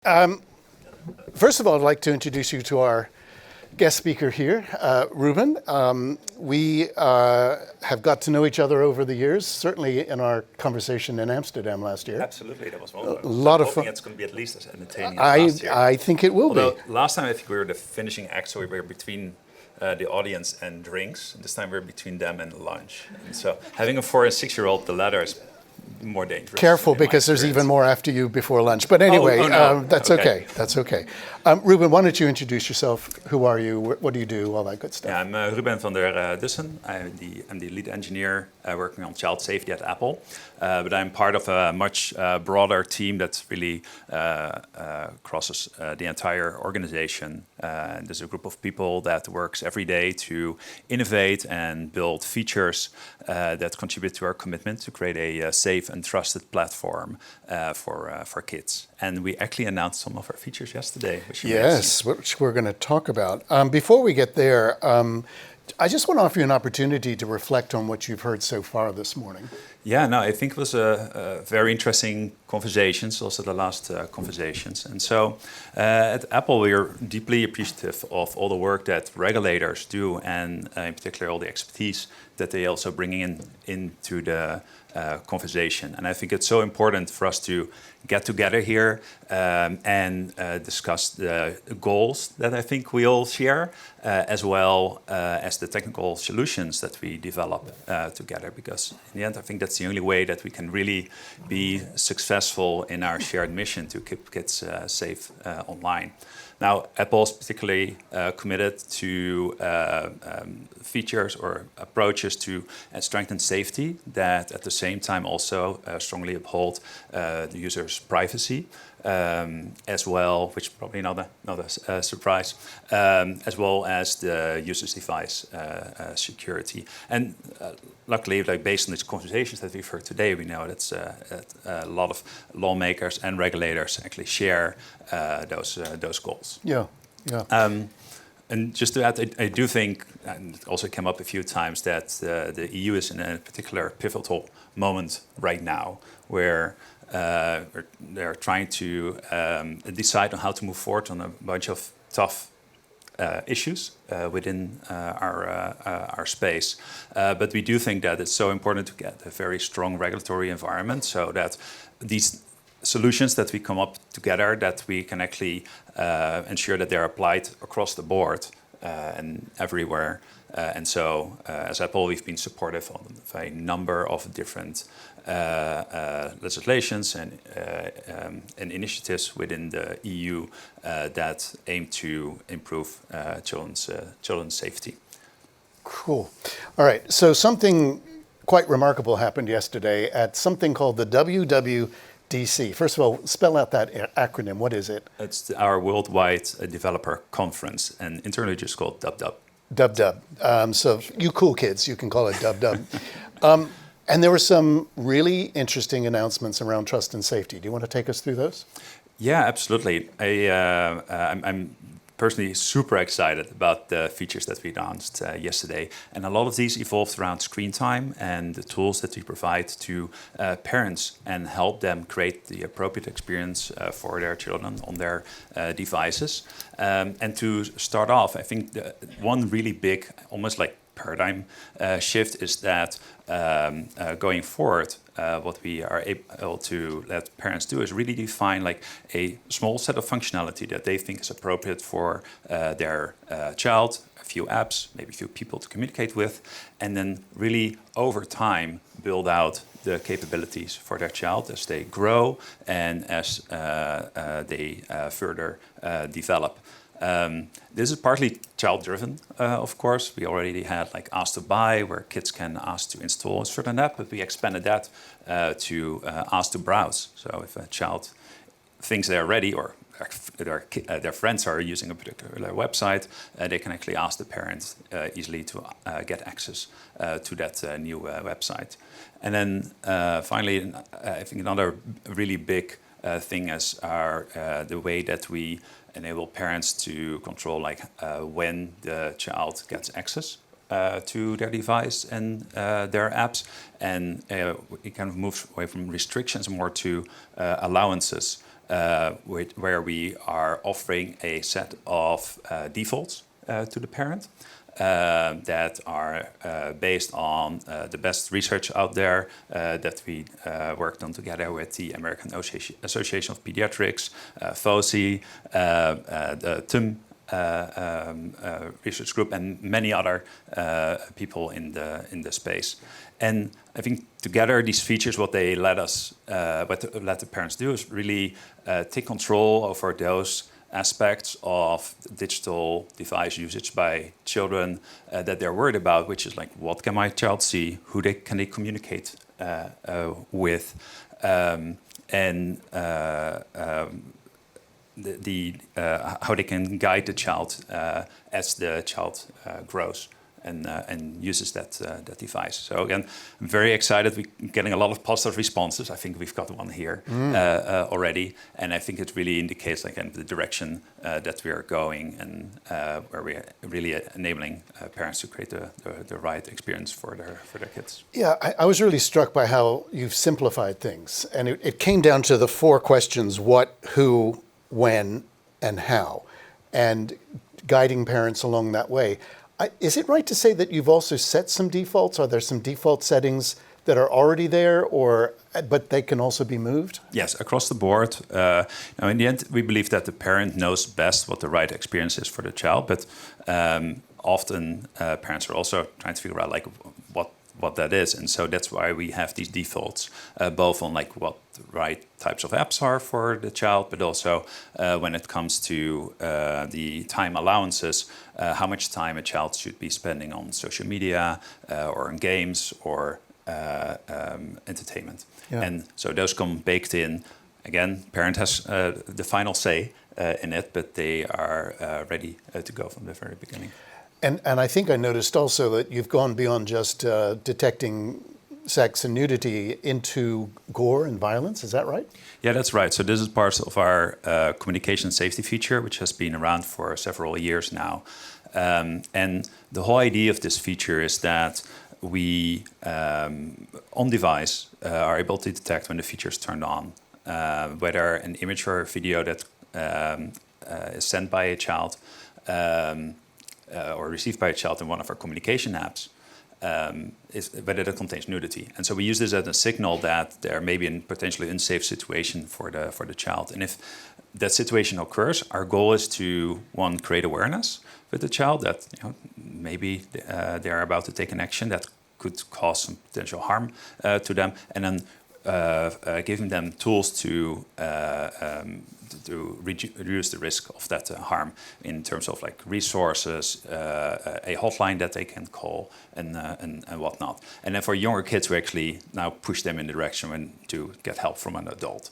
First of all, I'd like to introduce you to our guest speaker here, Ruben. We have got to know each other over the years, certainly in our conversation in Amsterdam last year. Absolutely, that was wonderful. A lot of fun. It's going to be at least as entertaining as last year. I think it will Although be. last time I think we were the finishing act, so we were between the audience and drinks. This time we're between them and lunch. And so having a 4 and 6-year-old, the latter is more dangerous. Careful, because there's even more after you before lunch. But anyway, no. that's okay. That's okay. Ruben, why don't you introduce yourself? Who are you? What do you do? All that good stuff. Yeah, I'm Ruben van der Dussen. I'm the lead engineer working on child safety at Apple. But I'm part of a much broader team that really crosses the entire organization. There's a group of people that works every day to innovate and build features that contribute to our commitment to create a safe and trusted platform for kids. And we actually announced some of our features yesterday. Yes, which we're going to talk about. Before we get there, I just want to offer you an opportunity to reflect on what you've heard so far this morning. Yeah, no, I think it was a very interesting conversations, also the last conversations. And so at Apple, we are deeply appreciative of all the work that regulators do, and in particular all the expertise that they also bring into the conversation. And I think it's so important for us to get together here and discuss the goals that I think we all share, as well as the technical solutions that we develop together. Because in the end, I think that's the only way that we can really be successful in our shared mission to keep kids safe online. Now, Apple is particularly committed to features or approaches to strengthen safety that at the same time also strongly uphold the user's privacy, as well, which is probably not a surprise, as well as the user's device security. And luckily, based on these conversations that we've heard today, we know that a lot of lawmakers and regulators actually share those goals. Yeah, yeah. And just to add, I do think, and it also came up a few times, that the EU is in a particular pivotal moment right now, where they're trying to decide on how to move forward on a bunch of tough issues within our space. But we do think that it's so important to get a very strong regulatory environment so that these solutions that we come up together, that we can actually ensure that they're applied across the board and everywhere. And so as Apple, we've been supportive of a number of different legislations and initiatives within the EU that aim to improve children's safety. Cool. All right. So something quite remarkable happened yesterday at something called the WWDC. First of all, spell out that acronym. What is it? It's our Worldwide Developer Conference, and internally just called DubDub. DubDub. So you cool kids, you can call it DubDub. And there were some really interesting announcements around trust and safety. Do you want to take us through those? Yeah, absolutely. I'm personally super excited about the features that we announced yesterday. And a lot of these evolved around screen time and the tools that we provide to parents and help them create the appropriate experience for their children on their devices. And to start off, I think one really big, almost like paradigm shift is that going forward, what we are able to let parents do is really define like a small set of functionality that they think is appropriate for their child, a few apps, maybe a few people to communicate with, and then really over time build out the capabilities for their child as they grow and as they further develop. This is partly child-driven, of course. We already had like Ask to Buy, where kids can ask to install a certain app, but we expanded that to Ask to Browse. So if a child thinks they're ready, or their friends are using a particular website, they can actually ask the parents easily to get access to that new website. And then finally, I think another really big thing is the way that we enable parents to control when the child gets access to their device and their apps, and it kind of moves away from restrictions more to allowances. where we are offering a set of defaults to the parent that are based on the best research out there that we worked on together with the American Association of Pediatrics, FOSI, the TUM research group, and many other people in the space. And I think together these features, what they let the parents do is really take control over those aspects of digital device usage by children that they're worried about, which is like, what can my child see? Can they communicate with? And how they can guide the child as the child grows and uses that device. So again, I'm very excited. We're getting a lot of positive responses. I think we've got one here already, and I think it really indicates like the direction that we are going, and where we're really enabling parents to create the right experience for their kids. Yeah, I was really struck by how you've simplified things, and it came down to the 4 questions: what, who, when, and how, and guiding parents along that way. Is it right to say that you've also set some defaults? Are there some default settings that are already there, but they can also be moved? Yes, across the board. In the end, we believe that the parent knows best what the right experience is for the child, but often parents are also trying to figure out like what that is, and so that's why we have these defaults, both on like what the right types of apps are for the child, but also when it comes to the time allowances, how much time a child should be spending on social media or on games or entertainment. Yeah. And so those come baked in. Again, parent has the final say in it, but they are ready to go from the very beginning. And I think I noticed also that you've gone beyond just detecting sex and nudity into gore and violence. Is that right? Yeah, that's right. So this is part of our communication safety feature, which has been around for several years now. And the whole idea of this feature is that we, on device, are able to detect when the feature is turned on, whether an image or a video that is sent by a child or received by a child in one of our communication apps, is whether it contains nudity. And so we use this as a signal that there may be a potentially unsafe situation for the child. And if that situation occurs, our goal is to, one, create awareness with the child that maybe they are about to take an action that could cause some potential harm to them, and then giving them tools to reduce the risk of that harm in terms of like resources, a hotline that they can call, and whatnot. And then for younger kids, we actually now push them in the direction to get help from an adult.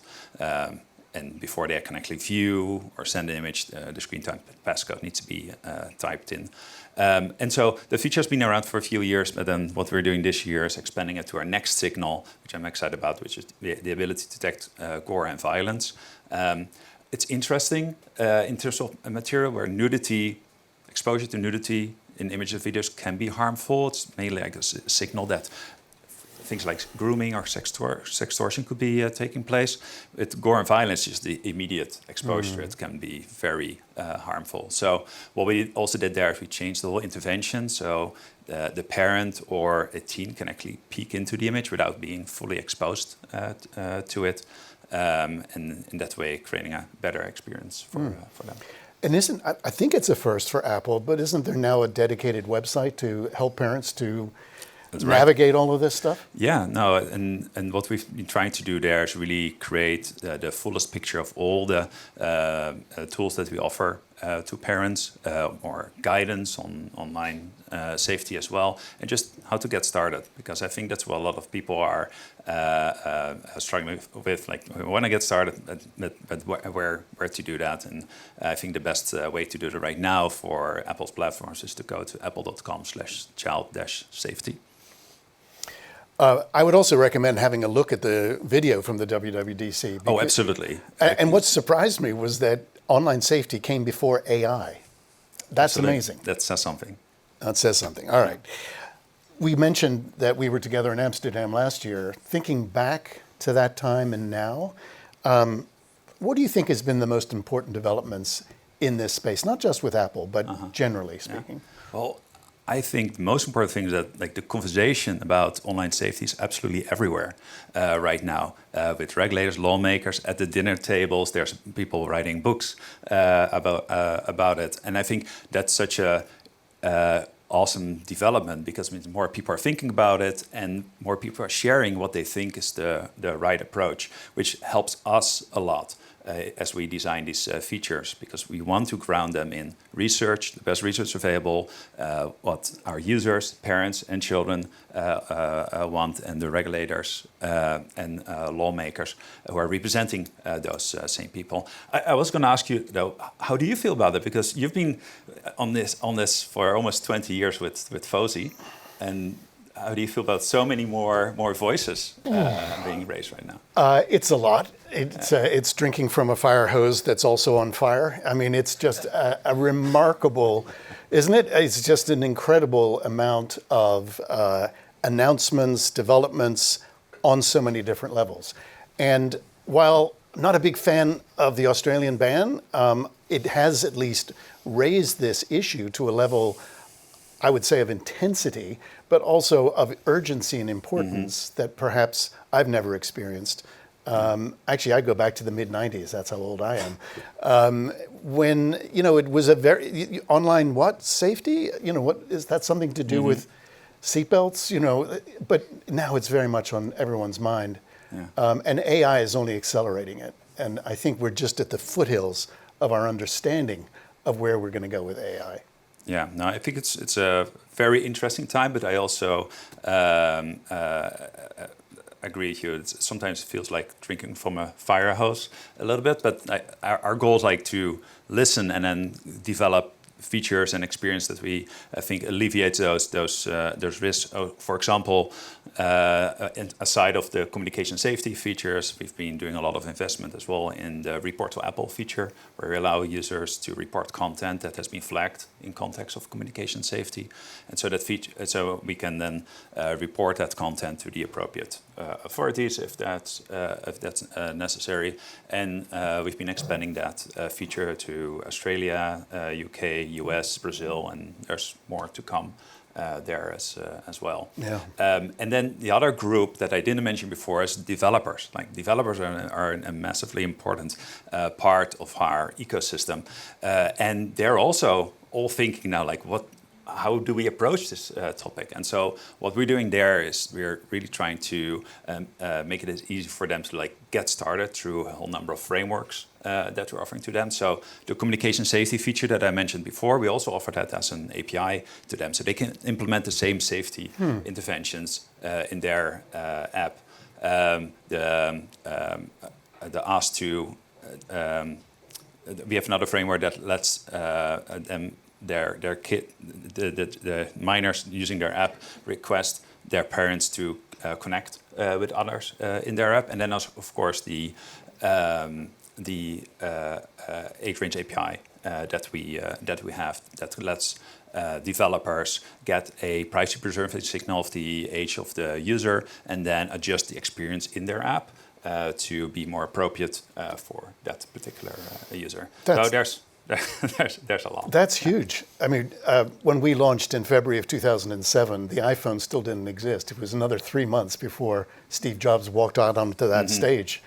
And before they can actually view or send an image, the screen time passcode needs to be typed in. And so the feature has been around for a few years, but then what we're doing this year is expanding it to our next signal, which I'm excited about, which is the ability to detect gore and violence. It's interesting in terms of a material where exposure to nudity in images and videos can be harmful. It's mainly like a signal that things like grooming or sextortion could be taking place. With gore and violence, just the immediate exposure, it can be very harmful. So what we also did there is we changed the whole intervention. So the parent or a teen can actually peek into the image without being fully exposed to it. And in that way, creating a better experience for them. And I think it's a first for Apple, but isn't there now a dedicated website to help parents to navigate all of this stuff? Yeah, no, and what we've been trying to do there is really create the fullest picture of all the tools that we offer to parents, or guidance on online safety as well, and just how to get started, because I think that's what a lot of people are struggling with. Like, we want to get started, but where to do that? And I think the best way to do it right now for Apple's platforms is to go to apple.com/child-safety. I would also recommend having a look at the video from the WWDC. Oh, absolutely. And what surprised me was that online safety came before AI. That's absolutely amazing. That says something. That says something. All right. We mentioned that we were together in Amsterdam last year. Thinking back to that time and now, What do you think has been the most important developments in this space, not just with Apple, but generally speaking? Well, I think the most important thing is that like the conversation about online safety is absolutely everywhere right now. With regulators, lawmakers at the dinner tables, there's people writing books about it, and I think that's such a awesome development because it means more people are thinking about it and more people are sharing what they think is the right approach, which helps us a lot. As we design these features, because we want to ground them in research, the best research available, what our users, parents and children want, and the regulators and lawmakers who are representing those same people. I was going to ask you, though, how do you feel about it? Because you've been on this for almost 20 years with FOSI, and how do you feel about so many more voices being raised right now? It's a lot. It's drinking from a fire hose that's also on fire. I mean, it's just a remarkable, isn't it? It's just an incredible amount of announcements, developments on so many different levels. And while I'm not a big fan of the Australian ban, it has at least raised this issue to a level, I would say, of intensity, but also of urgency and importance that perhaps I've never experienced. Actually, I go back to the mid-'90s. That's how old I am. When, it was a very, online safety? What is that something to do with seatbelts? But now it's very much on everyone's mind. Yeah. And AI is only accelerating it. And I think we're just at the foothills of our understanding of where we're going to go with AI. Yeah, no, I think it's a very interesting time, but I also agree with you. Sometimes it feels like drinking from a fire hose a little bit, but our goal is like to listen and then develop features and experience that we, I think, alleviates those risks. For example, aside of the communication safety features, we've been doing a lot of investment as well in the Report to Apple feature, where we allow users to report content that has been flagged in context of communication safety, and so that so we can then report that content to the appropriate authorities if that's necessary. And we've been expanding that feature to Australia, UK, US, Brazil, and there's more to come there as well. Yeah. And then the other group that I didn't mention before is developers. Like developers are a massively important part of our ecosystem, and they're also all thinking now, like, how do we approach this topic? And so what we're doing there is we're really trying to make it as easy for them to like get started through a whole number of frameworks that we're offering to them. So the communication safety feature that I mentioned before, we also offer that as an API to them, so they can implement the same safety interventions in their app. The ask to we have another framework that lets them the minors using their app request their parents to connect with others in their app, and then of course the age range API that we have that lets developers get a privacy preserving signal of the age of the user and then adjust the experience in their app to be more appropriate for that particular user. So there's a lot. That's huge. I mean, when we launched in February of 2007, the iPhone still didn't exist. It was another 3 months before Steve Jobs walked out onto that stage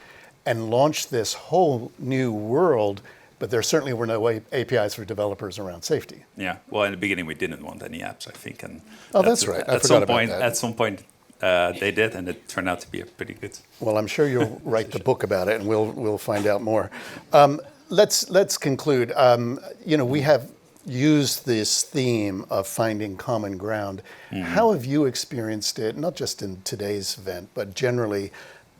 and launched this whole new world. But there certainly were no APIs for developers around safety. Yeah. Well, in the beginning, we didn't want any apps, I think. And that's right. At some point, they did, and it turned out to be pretty good. Well, I'm sure you'll write the book about it, and we'll find out more. Let's conclude. We have used this theme of finding common ground. How have you experienced it, not just in today's event, but generally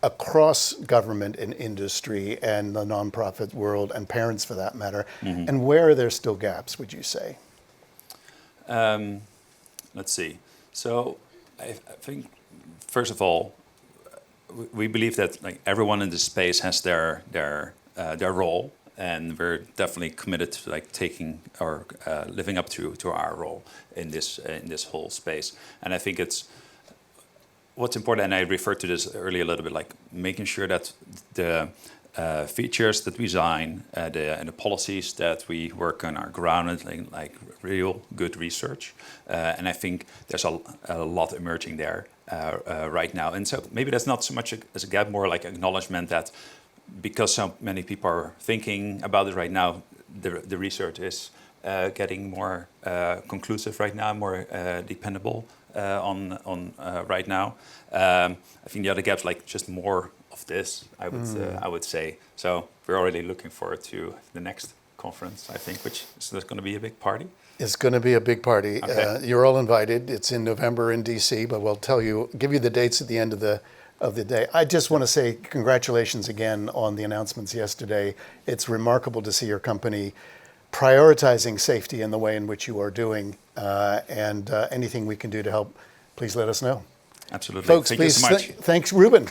across government and industry and the nonprofit world and parents for that matter? And where are there still gaps, would you say? Let's see. So I think, first of all, we believe that like everyone in this space has their role. And we're definitely committed to like taking or living up to our role in this whole space. And I think it's what's important, and I referred to this earlier a little bit, like making sure that the features that we design, and the policies that we work on are grounded in like real good research. And I think there's a lot emerging there right now. And so maybe that's not so much as a gap, more like acknowledgement that because so many people are thinking about it right now, the research is getting more conclusive right now, more dependable on right now. I think the other gaps, like just more of this, I would say. So we're already looking forward to the next conference, I think, which is going to be a big party. It's going to be a big party. Okay. You're all invited. It's in November in DC, but we'll give you the dates at the end of the day. I just want to say congratulations again on the announcements yesterday. It's remarkable to see your company prioritizing safety in the way in which you are doing, and anything we can do to help, please let us know. Absolutely. Folks, Thank please, you so much. thanks, Ruben.